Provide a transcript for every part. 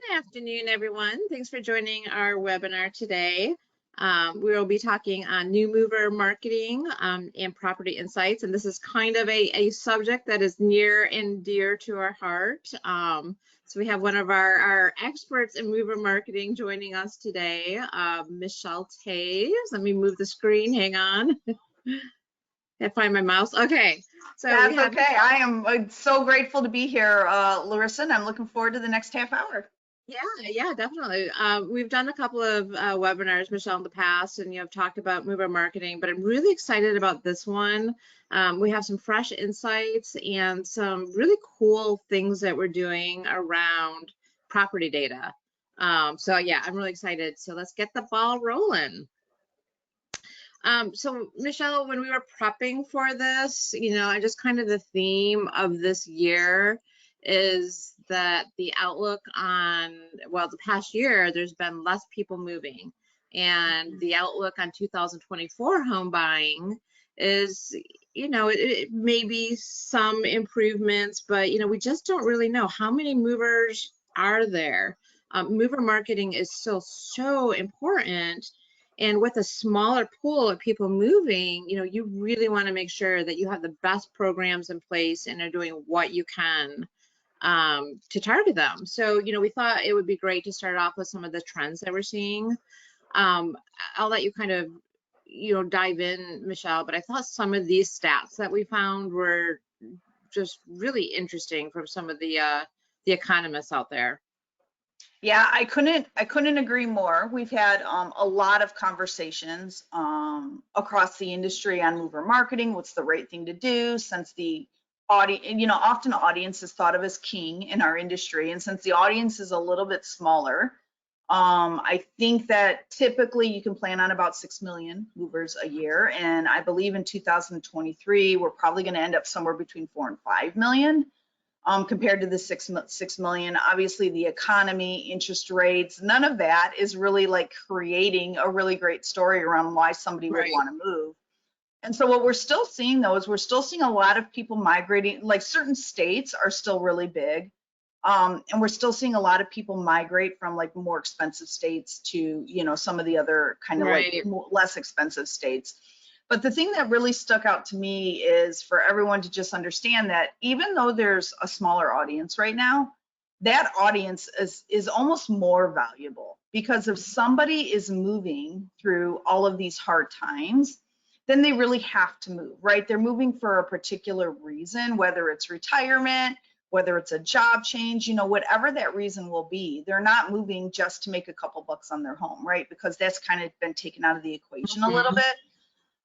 Good afternoon, everyone. Thanks for joining our webinar today. We will be talking on new mover marketing and property insights, and this is kind of a subject that is near and dear to our heart. So we have one of our experts in mover marketing joining us today, Michelle Taves. Let me move the screen, hang on. I find my mouse. Okay. So that's okay. I am so grateful to be here, Larisa, and I'm looking forward to the next half hour. Yeah, definitely. We've done a couple of webinars, Michelle, in the past, and you've talked about mover marketing, but I'm really excited about this one. We have some fresh insights and some really cool things that we're doing around property data. So yeah, I'm really excited. So let's get the ball rolling. So Michelle, when we were prepping for this, just kind of the theme of this year is that the outlook on, well, the past year, there's been less people moving, and the outlook on 2024 home buying is, it may be some improvements, but, we just don't really know how many movers are there. Mover marketing is still so important. And with a smaller pool of people moving, you really want to make sure that you have the best programs in place and are doing what you can to target them. So, we thought it would be great to start off with some of the trends that we're seeing. I'll let you kind of, dive in, Michelle, but I thought some of these stats that we found were just really interesting from some of the economists out there. Yeah, I couldn't agree more. We've had a lot of conversations across the industry on mover marketing. What's the right thing to do, since the audience, often audience is thought of as king in our industry, and since the audience is a little bit smaller, I think that typically you can plan on about 6 million movers a year, and I believe in 2023 we're probably going to end up somewhere between 4 and 5 million. Compared to the 6 million. Obviously the economy, interest rates, none of that is really like creating a really great story around why somebody would want to move. And so what we're still seeing though is we're still seeing a lot of people migrating, like certain states are still really big. And we're still seeing a lot of people migrate from like more expensive states to, some of the other kind of like less expensive states. But the thing that really stuck out to me is for everyone to just understand that even though there's a smaller audience right now, that audience is almost more valuable, because if somebody is moving through all of these hard times, then they really have to move, right? They're moving for a particular reason, whether it's retirement, whether it's a job change, whatever that reason will be. They're not moving just to make a couple bucks on their home, right? Because that's kind of been taken out of the equation a little bit.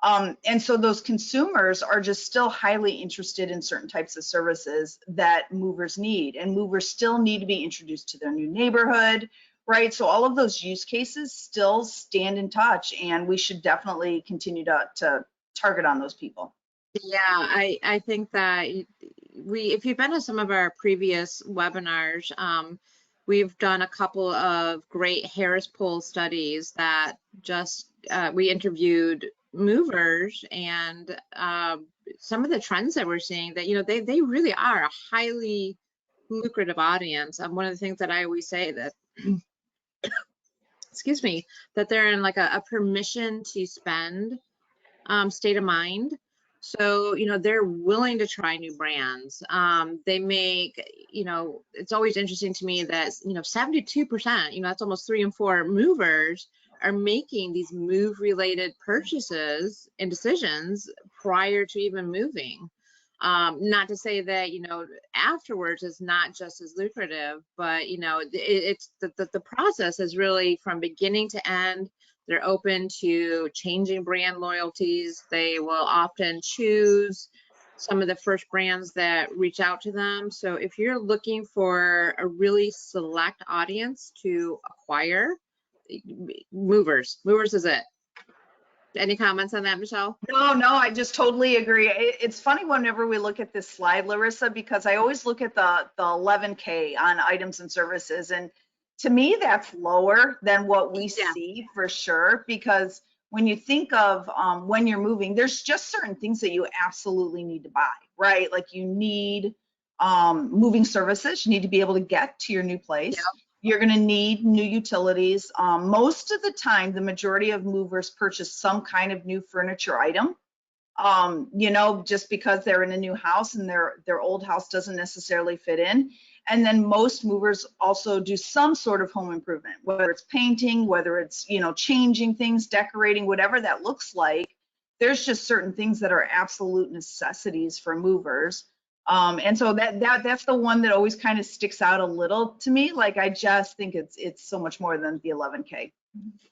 And so those consumers are just still highly interested in certain types of services that movers need, and movers still need to be introduced to their new neighborhood, right? So all of those use cases still stand in touch, and we should definitely continue to target on those people. Yeah, I think that if you've been to some of our previous webinars, we've done a couple of great Harris Poll studies that just we interviewed movers, and some of the trends that we're seeing that they really are a highly lucrative audience. One of the things that I always say that excuse me, that they're in like a permission to spend state of mind. So, they're willing to try new brands. They make, it's always interesting to me that, 72%, that's almost 3 in 4 movers are making these move related purchases and decisions prior to even moving. Not to say that, afterwards is not just as lucrative, but, it's the process is really from beginning to end. They're open to changing brand loyalties. They will often choose some of the first brands that reach out to them. So if you're looking for a really select audience to acquire, movers is it. Any comments on that, Michelle? No, I just totally agree. It's funny whenever we look at this slide, Larisa, because I always look at the 11K on items and services, and to me, that's lower than what we see for sure, because when you think of when you're moving, there's just certain things that you absolutely need to buy, right? Like you need moving services, you need to be able to get to your new place. You're going to need new utilities. Most of the time, the majority of movers purchase some kind of new furniture item. You know, just because they're in a new house and their old house doesn't necessarily fit in. And then most movers also do some sort of home improvement, whether it's painting, whether it's, you know, changing things, decorating, whatever that looks like. There's just certain things that are absolute necessities for movers. And so that's the one that always kind of sticks out a little to me. Like, I just think it's so much more than the 11K.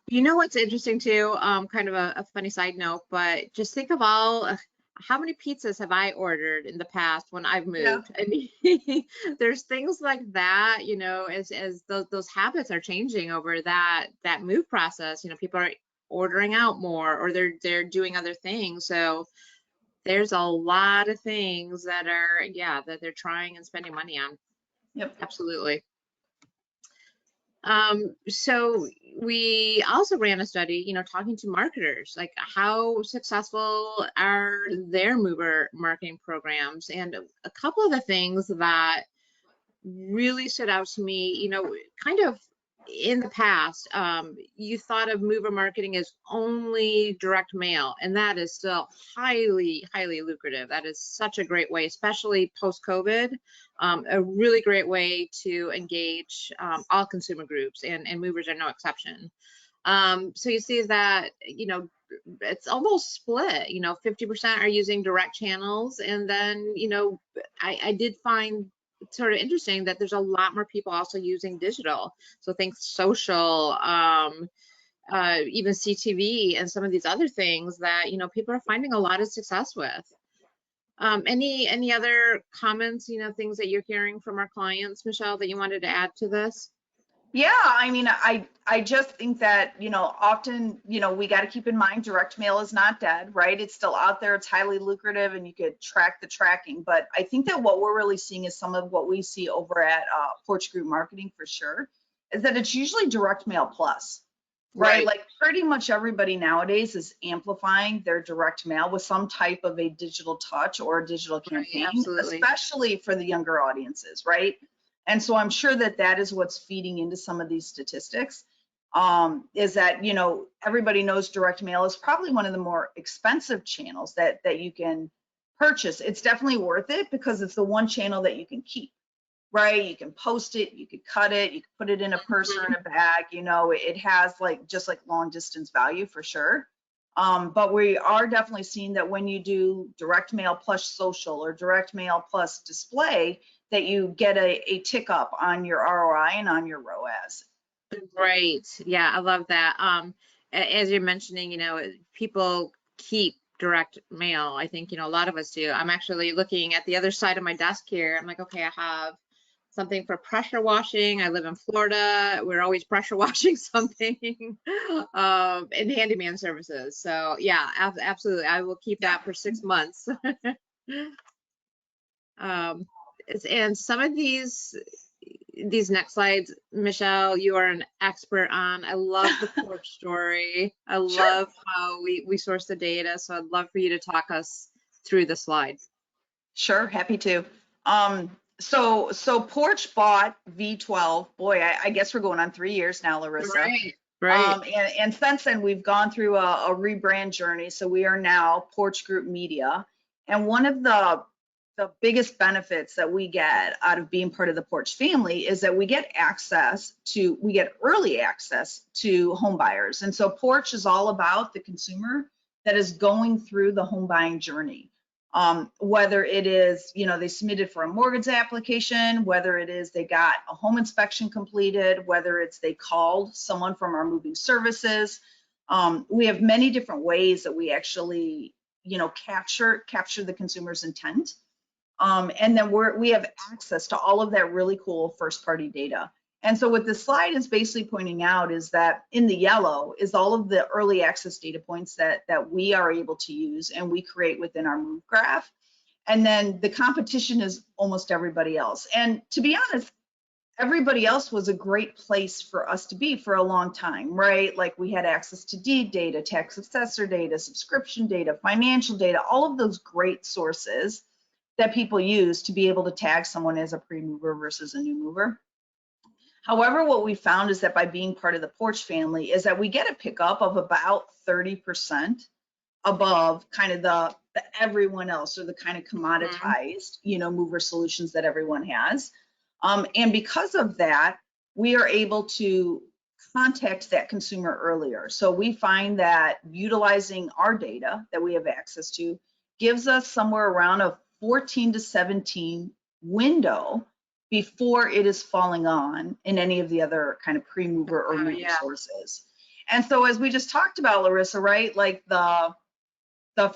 You know what's interesting too, kind of a funny side note, but just think of all how many pizzas have I ordered in the past when I've Yeah. moved? I mean, there's things like that, you know, as those habits are changing over that move process. You know, people are ordering out more, or they're doing other things. So there's a lot of things that are, yeah, that they're trying and spending money on. Yep. Absolutely. So we also ran a study, you know, talking to marketers, like how successful are their mover marketing programs, and a couple of the things that really stood out to me, you know, kind of in the past, you thought of mover marketing as only direct mail, and that is still highly lucrative. That is such a great way, especially post-COVID, a really great way to engage all consumer groups, and movers are no exception. So you see that, you know, it's almost split, you know, 50% are using direct channels. And then, you know, I did find sort of interesting that there's a lot more people also using digital. So think social, even CTV and some of these other things that, you know, people are finding a lot of success with. Any other comments, you know, things that you're hearing from our clients, Michelle, that you wanted to add to this? Yeah, I mean, I just think that, you know, often, you know, we got to keep in mind direct mail is not dead, right? It's still out there, it's highly lucrative, and you could track the tracking. But I think that what we're really seeing is some of what we see over at Porch Group Marketing for sure, is that it's usually direct mail plus, right? Right, Like pretty much everybody nowadays is amplifying their direct mail with some type of a digital touch or a digital right, campaign, absolutely. especially for the younger audiences, right? And so I'm sure that that is what's feeding into some of these statistics. Is that, you know, everybody knows direct mail is probably one of the more expensive channels that you can purchase. It's definitely worth it because it's the one channel that you can keep, right? You can post it, you could cut it, you could put it in a purse or in a bag. You know, it has like just like long distance value for sure. But we are definitely seeing that when you do direct mail plus social or direct mail plus display, that you get a tick up on your ROI and on your ROAS. Right. Yeah, I love that. As you're mentioning, you know, people keep direct mail. I think, you know, a lot of us do. I'm actually looking at the other side of my desk here. I'm like, okay, I have something for pressure washing. I live in Florida. We're always pressure washing something, and handyman services. So yeah, absolutely. I will keep Yeah. that for 6 months. Um, and some of these next slides, Michelle, you are an expert on. I love the porch story. I Sure. love how we source the data. So I'd love for you to talk us through the slide. Sure, happy to. So Porch bought V12. Boy, I guess we're going on 3 years now, Larissa. Right, right. And since then, we've gone through a rebrand journey. So we are now Porch Group Media. And one of the biggest benefits that we get out of being part of the Porch family is that we get early access to home buyers. And so Porch is all about the consumer that is going through the home buying journey. Whether it is, you know, they submitted for a mortgage application, whether it is they got a home inspection completed, whether it's they called someone from our moving services. We have many different ways that we actually, you know, capture the consumer's intent. And then we have access to all of that really cool first party data. And so what this slide is basically pointing out is that in the yellow is all of the early access data points that we are able to use and we create within our move graph. And then the competition is almost everybody else. And to be honest, everybody else was a great place for us to be for a long time, right? Like we had access to deed data, tax assessor data, subscription data, financial data, all of those great sources that people use to be able to tag someone as a pre-mover versus a new mover. However, what we found is that by being part of the Porch family is that we get a pickup of about 30% above kind of the everyone else, or the kind of Mhm. commoditized, mover solutions that everyone has. And because of that, we are able to contact that consumer earlier. So we find that utilizing our data that we have access to gives us somewhere around a 14 to 17 window before it is falling on in any of the other kind of pre-mover or Oh, mover yeah. sources. And so as we just talked about, Larissa, right, like the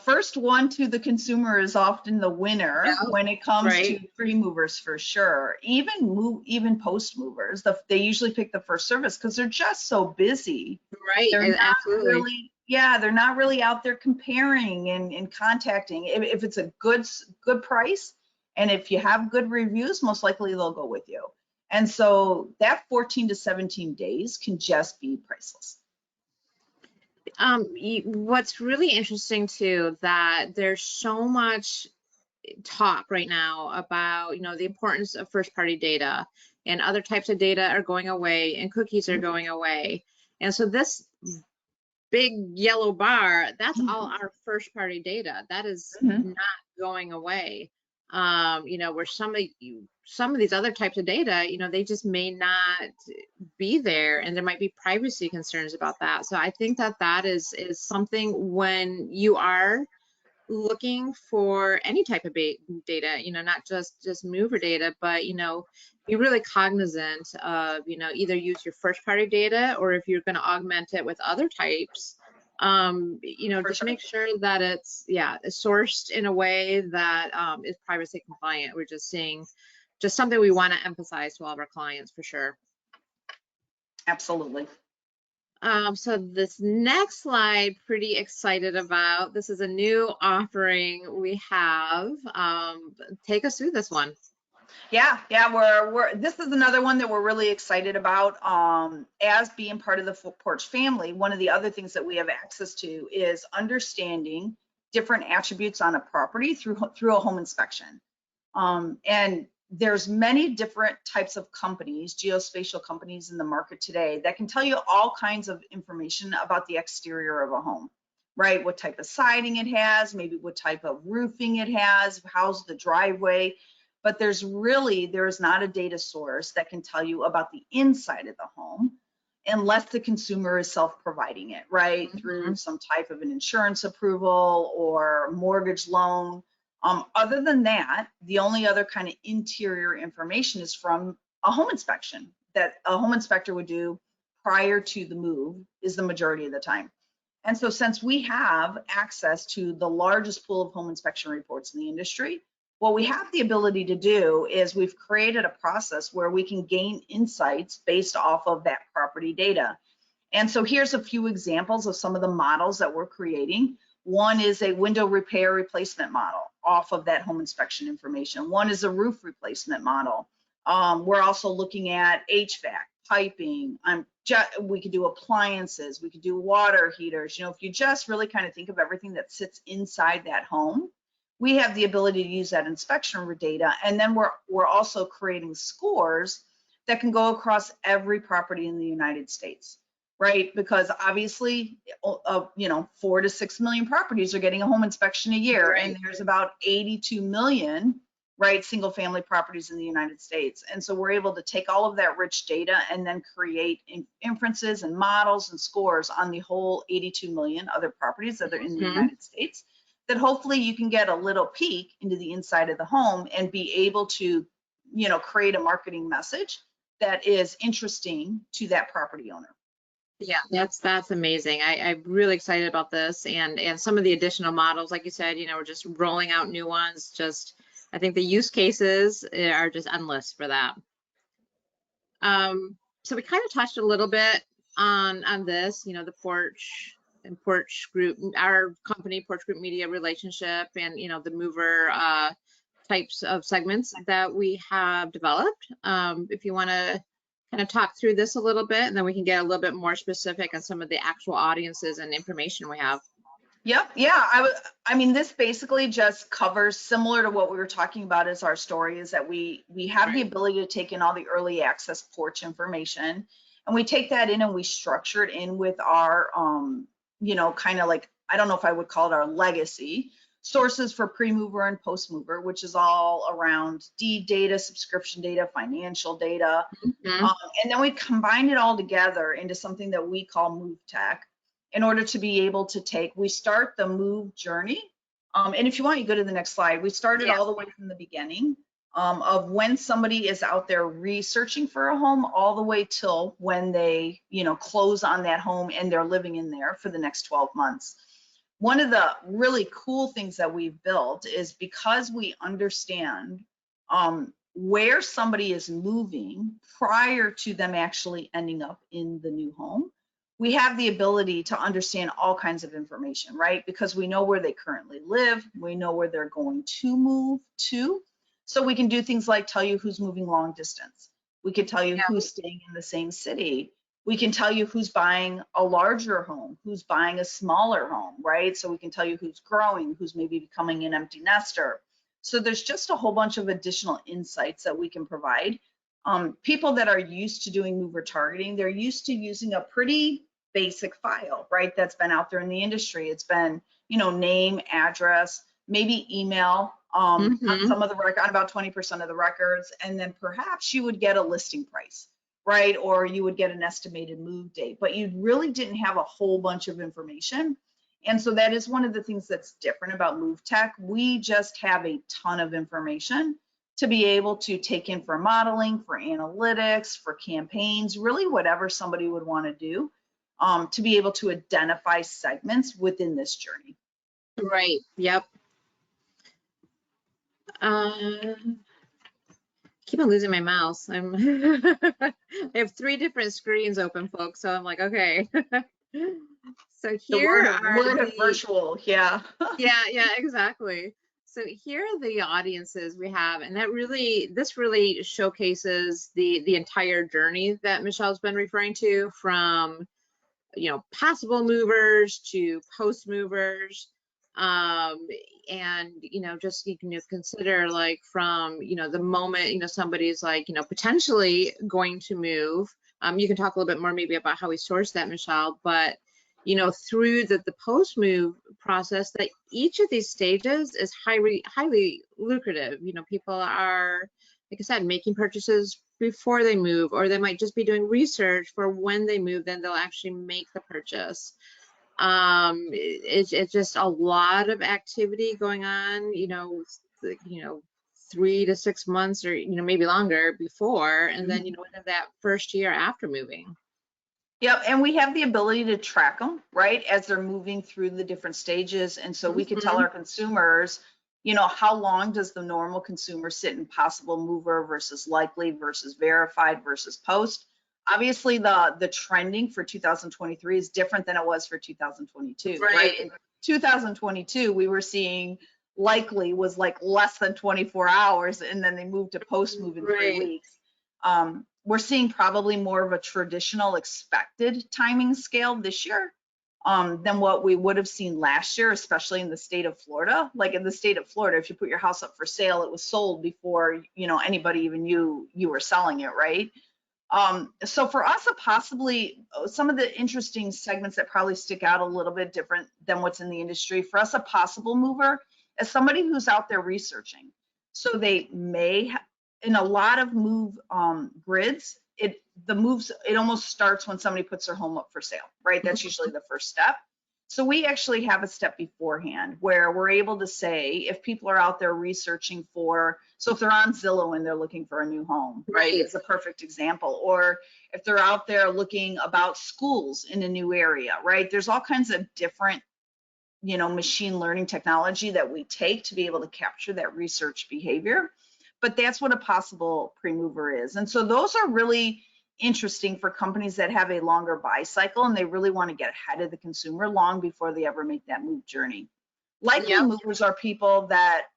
first one to the consumer is often the winner Yep. when it comes to Right. pre-movers, for sure. Even post movers, they usually pick the first service because they're just so busy. Right. They're not Absolutely. really, yeah, they're not really out there comparing and contacting. If it's a good price, and if you have good reviews, most likely they'll go with you. And so that 14 to 17 days can just be priceless. What's really interesting too, that there's so much talk right now about, the importance of first party data, and other types of data are going away and cookies are going away. And so this big yellow bar, that's all Mhm. our first party data. That is Mhm. not going away. Where some of these other types of data, they just may not be there, and there might be privacy concerns about that. So I think that that is something when you are looking for any type of data, not just mover data, but be really cognizant of, either use your first party data, or if you're going to augment it with other types, For just sure. make sure that it's sourced in a way that is privacy compliant. We're just seeing just something we want to emphasize to all of our clients for sure. Absolutely. So this next slide, pretty excited about. This is a new offering we have. Take us through this one. Yeah, we're this is another one that we're really excited about. As being part of the Porch family, one of the other things that we have access to is understanding different attributes on a property through a home inspection. And there's many different types of companies, geospatial companies in the market today that can tell you all kinds of information about the exterior of a home, right? What type of siding it has, maybe what type of roofing it has, how's the driveway. But there's not a data source that can tell you about the inside of the home unless the consumer is self-providing it, right? Through Mhm. some type of an insurance approval or mortgage loan. Other than that, the only other kind of interior information is from a home inspection that a home inspector would do prior to the move, is the majority of the time. And so since we have access to the largest pool of home inspection reports in the industry, what we have the ability to do is we've created a process where we can gain insights based off of that property data. And so here's a few examples of some of the models that we're creating. One is a window repair replacement model off of that home inspection information. One is a roof replacement model. We're also looking at HVAC, piping. We could do appliances. We could do water heaters. If you just really kind of think of everything that sits inside that home, we have the ability to use that inspection data. And then we're also creating scores that can go across every property in the United States, right? Because obviously, 4 to 6 million properties are getting a home inspection a year, and Right. there's about 82 million, right, single family properties in the United States. And so we're able to take all of that rich data and then create inferences and models and scores on the whole 82 million other properties that are in the Mhm. United States, that hopefully you can get a little peek into the inside of the home and be able to, create a marketing message that is interesting to that property owner. Yeah, that's amazing. I'm really excited about this, and some of the additional models, like you said, we're just rolling out new ones. Just I think the use cases are just endless for that. So we kind of touched a little bit on this, the Porch and Porch Group, our company, Porch Group Media relationship, and the mover types of segments that we have developed. If you want to kind of talk through this a little bit, and then we can get a little bit more specific on some of the actual audiences and information we have. Yep. Yeah. I mean, this basically just covers similar to what we were talking about as our story is that we have the Right. ability to take in all the early access porch information, and we take that in and we structure it in with our, kind of like, I don't know if I would call it our legacy sources for pre-mover and post-mover, which is all around deed data, subscription data, financial data. Mhm. And then we combine it all together into something that we call Move Tech in order to be able to we start the move journey. And if you want, you go to the next slide. We started Yeah. all the way from the beginning of when somebody is out there researching for a home all the way till when they, close on that home and they're living in there for the next 12 months. One of the really cool things that we've built is because we understand where somebody is moving prior to them actually ending up in the new home, we have the ability to understand all kinds of information, right? Because we know where they currently live, we know where they're going to move to. So we can do things like tell you who's moving long distance. We can tell you Yeah. who's staying in the same city. We can tell you who's buying a larger home, who's buying a smaller home, right? So we can tell you who's growing, who's maybe becoming an empty nester. So there's just a whole bunch of additional insights that we can provide. People that are used to doing mover targeting, they're used to using a pretty basic file, right? That's been out there in the industry. It's been, name, address, maybe email on Mhm. some of the on about 20% of the records, and then perhaps you would get a listing price, right? Or you would get an estimated move date, but you really didn't have a whole bunch of information. And so that is one of the things that's different about Move Tech. We just have a ton of information to be able to take in for modeling, for analytics, for campaigns, really whatever somebody would want to do to be able to identify segments within this journey. Right. Yep. Keep on losing my mouse. I have three different screens open, folks. So I'm like, okay. So The here are word of the, virtual, yeah. yeah, exactly. So here are the audiences we have, and this really showcases the entire journey that Michelle's been referring to, from possible movers to post movers. And just you can consider, like, from the moment somebody's like potentially going to move. You can talk a little bit more maybe about how we source that, Michelle, but through the post move process, that each of these stages is highly lucrative. People are, like I said, making purchases before they move, or they might just be doing research for when they move, then they'll actually make the purchase. It's just a lot of activity going on, 3 to 6 months, or maybe longer before, and then within that first year after moving. Yep, and we have the ability to track them, right, as they're moving through the different stages. And so we could tell Mhm. our consumers, how long does the normal consumer sit in possible mover versus likely versus verified versus post. Obviously, the trending for 2023 is different than it was for 2022, right? Right. In 2022, we were seeing likely was like less than 24 hours, and then they moved to post move in 3 Right. weeks. We're seeing probably more of a traditional expected timing scale this year than what we would have seen last year, especially in the state of Florida. Like in the state of Florida, if you put your house up for sale, it was sold before anybody even knew you were selling it, right? So for us, possibly some of the interesting segments that probably stick out a little bit different than what's in the industry. For us, a possible mover is somebody who's out there researching. So they may, in a lot of move grids, it almost starts when somebody puts their home up for sale, right? That's usually the first step. So we actually have a step beforehand where we're able to say if people are out there researching so if they're on Zillow and they're looking for a new home, right, Right. is a perfect example. Or if they're out there looking about schools in a new area, right? There's all kinds of different, machine learning technology that we take to be able to capture that research behavior. But that's what a possible pre-mover is. And so those are really interesting for companies that have a longer buy cycle and they really want to get ahead of the consumer long before they ever make that move journey. Likely Yep. movers are people that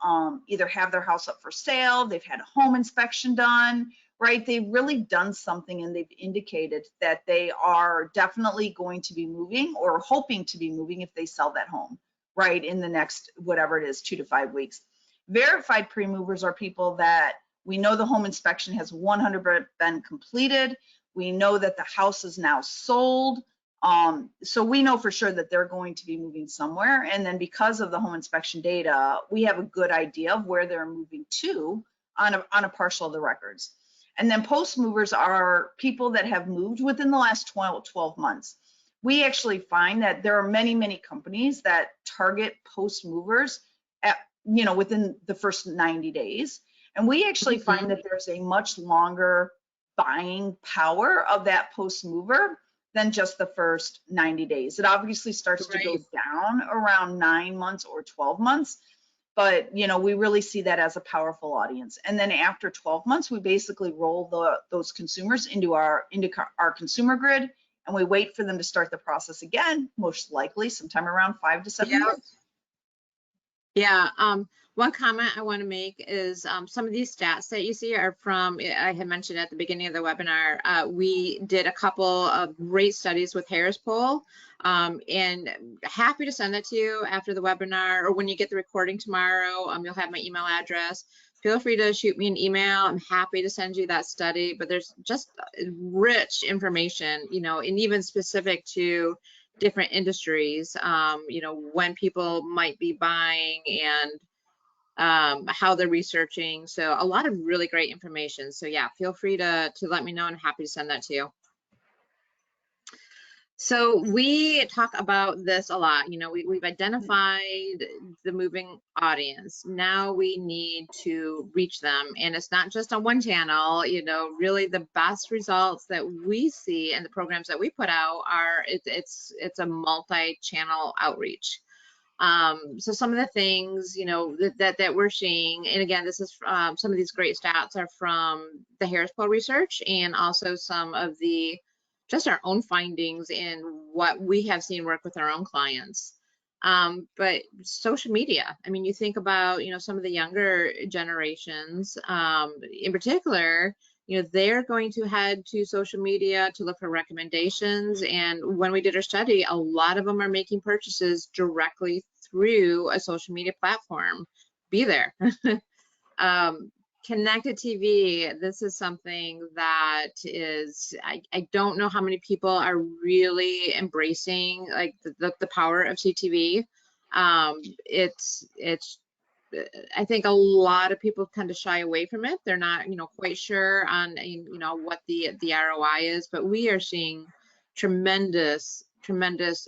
either have their house up for sale, they've had a home inspection done, right? They've really done something and they've indicated that they are definitely going to be moving or hoping to be moving if they sell that home. right, in the next, whatever it is, 2 to 5 weeks. Verified pre-movers are people that we know the home inspection has 100% been completed. We know that the house is now sold. So we know for sure that they're going to be moving somewhere. And then because of the home inspection data, we have a good idea of where they're moving to on a partial of the records. And then post movers are people that have moved within the last 12 months. We actually find that there are many, many companies that target post movers at, within the first 90 days. And we actually find that there's a much longer buying power of that post mover than just the first 90 days. It obviously starts to go down around 9 months or 12 months, but we really see that as a powerful audience. And then after 12 months, we basically roll those consumers into our consumer grid, and we wait for them to start the process again, most likely sometime around 5 to 7 years. Yeah. One comment I want to make is some of these stats that you see are from, I had mentioned at the beginning of the webinar, we did a couple of great studies with Harris Poll, and happy to send that to you after the webinar, or when you get the recording tomorrow, you'll have my email address. Feel free to shoot me an email. I'm happy to send you that study, but there's just rich information, and even specific to different industries, when people might be buying and how they're researching. So a lot of really great information. So yeah, feel free to let me know, and I'm happy to send that to you. So we talk about this a lot. We've identified the moving audience. Now we need to reach them, and it's not just on one channel. Really the best results that we see and the programs that we put out are it's a multi-channel outreach. So some of the things that we're seeing, and again, this is some of these great stats are from the Harris Poll research, and also some of the just our own findings and what we have seen work with our own clients. But social media, you think about, some of the younger generations, in particular, they're going to head to social media to look for recommendations. And when we did our study, a lot of them are making purchases directly through a social media platform. Be there. Connected TV, this is something that is, I don't know how many people are really embracing like the power of CTV. It's I think a lot of people tend to shy away from it. They're not, quite sure on, what the ROI is, but we are seeing tremendous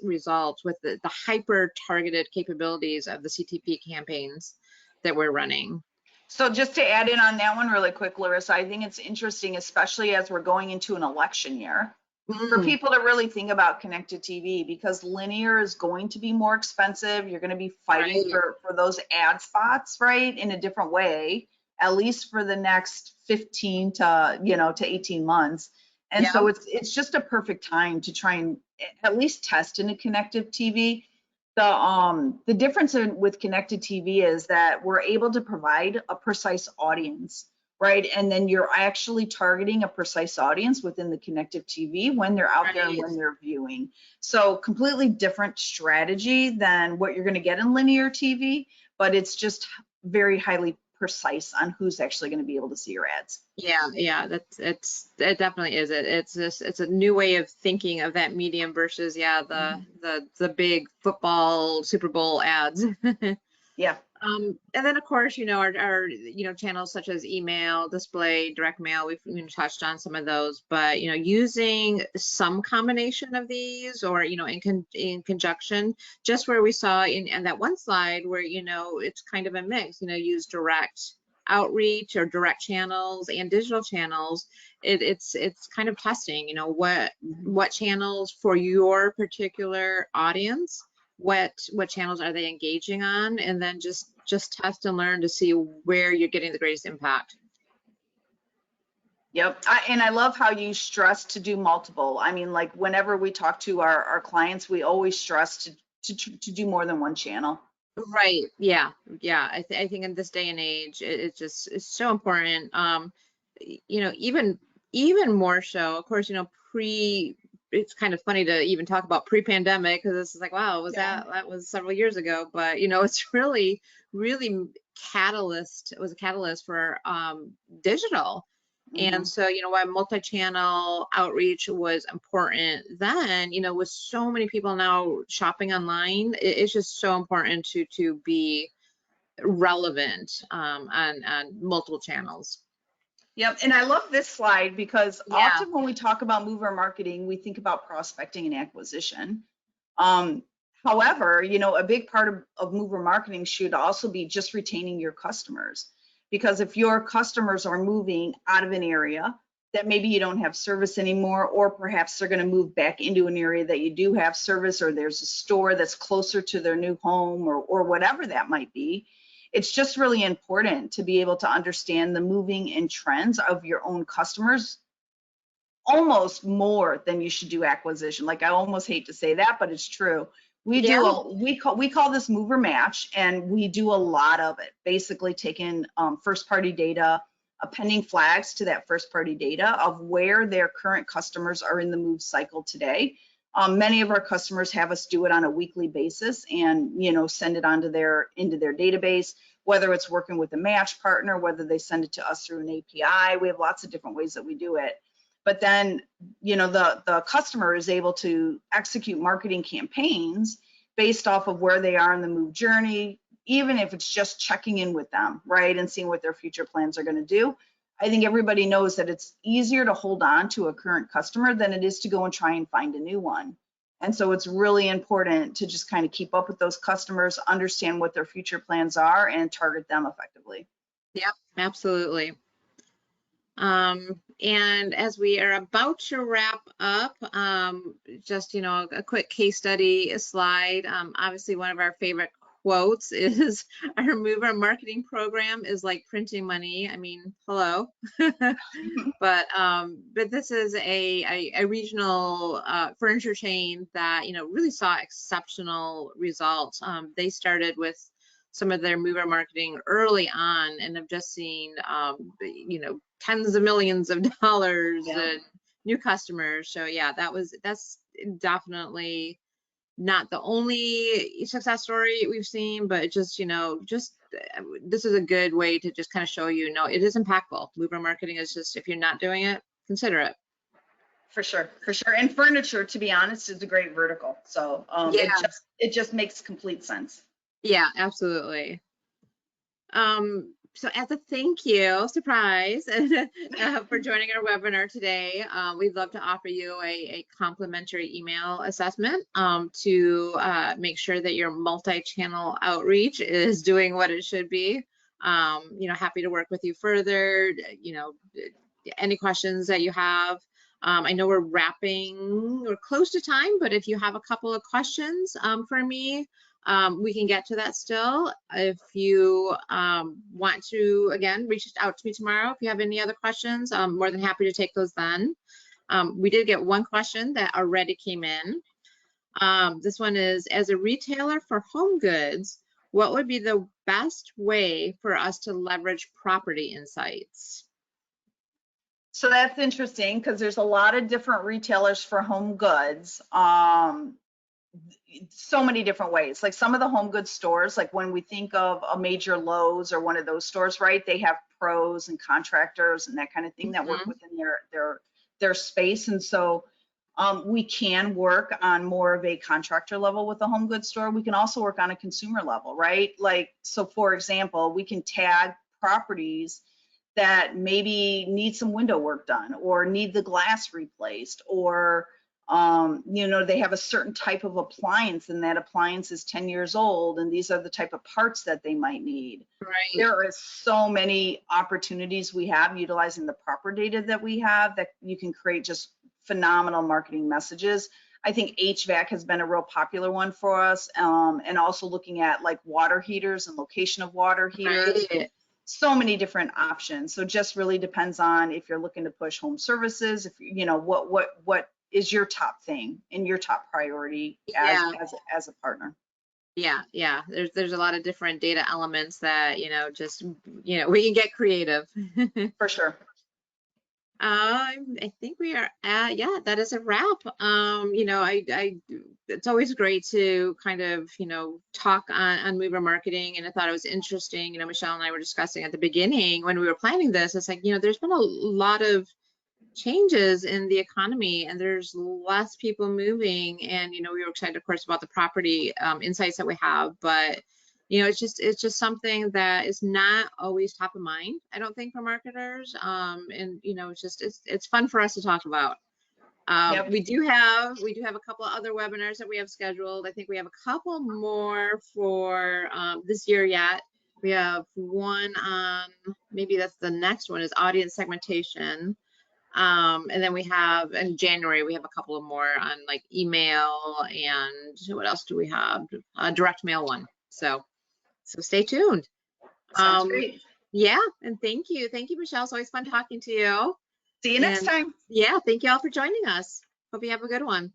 results with the hyper targeted capabilities of the CTV campaigns that we're running. So just to add in on that one really quick, Larisa, I think it's interesting, especially as we're going into an election year, for people to really think about connected TV, because linear is going to be more expensive. You're going to be fighting for those ad spots, right, in a different way, at least for the next 15 to 18 months. And so it's just a perfect time to try and at least test in a connected TV. The difference with connected TV is that we're able to provide a precise audience, right? And then you're actually targeting a precise audience within the connected TV when they're out there and when they're viewing. So completely different strategy than what you're going to get in linear TV, but it's just very highly precise on who's actually going to be able to see your ads. Yeah, it definitely is. It's a new way of thinking of that medium versus the big football Super Bowl ads. Yeah. And then of course, our channels such as email, display, direct mail, we've touched on some of those, but using some combination of these, or in conjunction, just where we saw in that one slide where it's kind of a mix, use direct outreach or direct channels and digital channels. It's kind of testing, what channels for your particular audience, what channels are they engaging on, and then just test and learn to see where you're getting the greatest impact. Yep. And I love how you stress to do multiple. Like whenever we talk to our clients, we always stress to do more than one channel. Right. Yeah. I think in this day and age, it's so important. Even more so, of course, it's kind of funny to even talk about pre-pandemic, because this is like, wow, that was several years ago, but it's really, really it was a catalyst for digital. And Mhm. so, why multi-channel outreach was important then, with so many people now shopping online, it's just so important to be relevant on multiple channels. Yep, and I love this slide because Yeah. often when we talk about mover marketing, we think about prospecting and acquisition. Um, However, a big part of mover marketing should also be just retaining your customers. Because if your customers are moving out of an area that maybe you don't have service anymore, or perhaps they're going to move back into an area that you do have service, or there's a store that's closer to their new home, or whatever that might be, it's just really important to be able to understand the moving and trends of your own customers almost more than you should do acquisition. Like, I almost hate to say that, but it's true. Yeah. We call this mover match, and we do a lot of it. Basically, taking first party data, appending flags to that first party data of where their current customers are in the move cycle today. Many of our customers have us do it on a weekly basis, and send it into their database. Whether it's working with a match partner, whether they send it to us through an API, we have lots of different ways that we do it. But then, the customer is able to execute marketing campaigns based off of where they are in the move journey, even if it's just checking in with them, right, and seeing what their future plans are going to do. I think everybody knows that it's easier to hold on to a current customer than it is to go and try and find a new one. And so it's really important to just kind of keep up with those customers, understand what their future plans are, and target them effectively. Yep, absolutely. And as we are about to wrap up, just, a quick case study slide. Obviously, one of our favorite quotes is our mover marketing program is like printing money. I mean, hello. But this is a regional furniture chain that, really saw exceptional results. They started with some of their mover marketing early on and have just seen, tens of millions of dollars Yeah. in new customers. So yeah, that's definitely not the only success story we've seen, but just, this is a good way to just kind of show it is impactful. Mover marketing is just, if you're not doing it, consider it. For sure, for sure. And furniture, to be honest, is a great vertical. So Yeah, it just makes complete sense. yeah, absolutely. So as a thank you, surprise, for joining our webinar today, we'd love to offer you a complimentary email assessment to make sure that your multi-channel outreach is doing what it should be. Happy to work with you further, any questions that you have. I know we're close to time, but if you have a couple of questions for me, we can get to that still. If you want to, again, reach out to me tomorrow. If you have any other questions, I'm more than happy to take those then. We did get one question that already came in. This one is, as a retailer for home goods, what would be the best way for us to leverage property insights? So that's interesting because there's a lot of different retailers for home goods. So many different ways. Like some of the home goods stores, like when we think of a major Lowe's or one of those stores, right? They have pros and contractors and that kind of thing that work within their space. And so we can work on more of a contractor level with a home goods store. We can also work on a consumer level, right? Like, so for example, we can tag properties that maybe need some window work done or need the glass replaced, or they have a certain type of appliance and that appliance is 10 years old and these are the type of parts that they might need. Right. There are so many opportunities we have utilizing the proper data that we have that you can create just phenomenal marketing messages. I think HVAC has been a real popular one for us, and also looking at like water heaters and location of water heaters. Right. So many different options. So just really depends on if you're looking to push home services, if what is your top thing and your top priority Yeah. as a partner. Yeah. There's a lot of different data elements that, just, we can get creative. For sure. I think we are at, yeah, that is a wrap. You know, it's always great to kind of, you know, talk on mover marketing. And I thought it was interesting, you know, Michelle and I were discussing at the beginning when we were planning this, it's like, you know, there's been a lot of changes in the economy and there's less people moving. And, you know, we were excited, of course, about the property insights that we have, but you know, it's just something that is not always top of mind, I don't think, for marketers. And you know, it's fun for us to talk about. Yep. We do have a couple of other webinars that we have scheduled. I think we have a couple more for this year yet. We have one on, maybe that's the next one, is audience segmentation. And then we have in January, we have a couple of more on like email, and what else do we have? Direct mail one. So stay tuned. Sounds great. Yeah, and thank you. Thank you, Michelle. It's always fun talking to you. See you next And time. yeah, thank you all for joining us. Hope you have a good one.